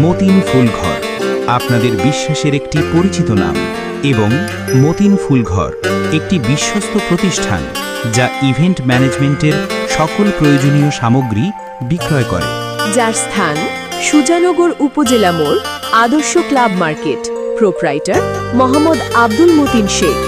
মতিন ফুলঘর আপনাদের বিশ্বাসের একটি পরিচিত নাম এবং মতিন ফুলঘর একটি বিশ্বস্ত প্রতিষ্ঠান যা ইভেন্ট ম্যানেজমেন্টের সকল প্রয়োজনীয় সামগ্রী বিক্রয় করে, যার স্থান সুজানগর উপজেলা মোড়, Adarsha club market. Proprietor Mohammad Abdul Matin Sheikh.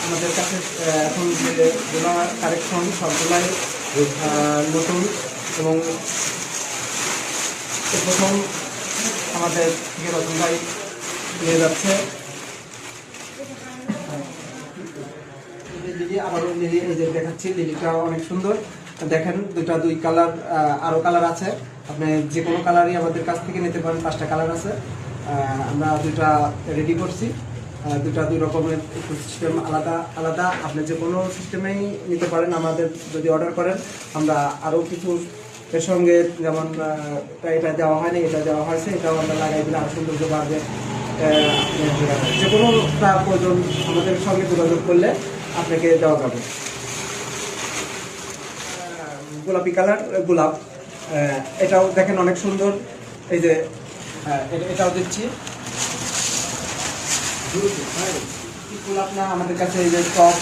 আমাদের কাছে এখন যে গোলা কালেকশন সবগুলাই নতুন এবং প্রথম আমাদের থেকে রতন ভাই নিয়ে যাচ্ছে। লিলি আবারও লিলি এই যে দেখাচ্ছি, লিলিটা অনেক সুন্দর। দেখেন দুই কালার, আরও কালার আছে, আপনি যে কোনো কালারই আমাদের কাছ থেকে নিতে পারেন। 5টা কালার আছে, আমরা দুইটা রেডি করছি। দুটা দুই রকমের একটু সিস্টেম আলাদা আলাদা, আপনি যে কোনো সিস্টেমেই নিতে পারেন। আমাদের যদি অর্ডার করেন আমরা আরও কিছু এর সঙ্গে, যেমন এটা দেওয়া হয়নি, এটা দেওয়া হয়েছে, এটাও আমরা লাগাই দিলে আরও সৌন্দর্য বাড়বে। যে কোনো প্রয়োজন আমাদের সঙ্গে যোগাযোগ করলে আপনাকে দেওয়া যাবে। গোলাপি কালার গোলাপ, এটাও দেখেন অনেক সুন্দর। এই যে এটাও দিচ্ছি গোলাপ না, আমাদের কাছে এই যে টপ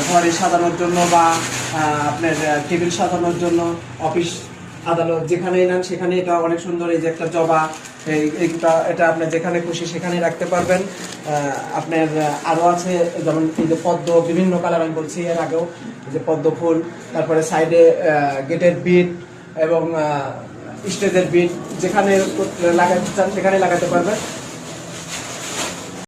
ঘরে সাজানোর জন্য বা আপনার টেবিল সাজানোর জন্য, অফিস আদালত যেখানেই নেন সেখানে এটা অনেক সুন্দর। এই যে একটা জবা, এইটা এটা আপনি যেখানে খুশি সেখানেই রাখতে পারবেন। আপনার আরও আছে, যেমন এই যে পদ্ম, বিভিন্ন কালার আমি বলছি এর আগেও, এই যে পদ্ম ফুল, তারপরে সাইডে গেটের বিট এবং স্টেজের বিট, যেখানে লাগাতে চান সেখানে লাগাতে পারবেন।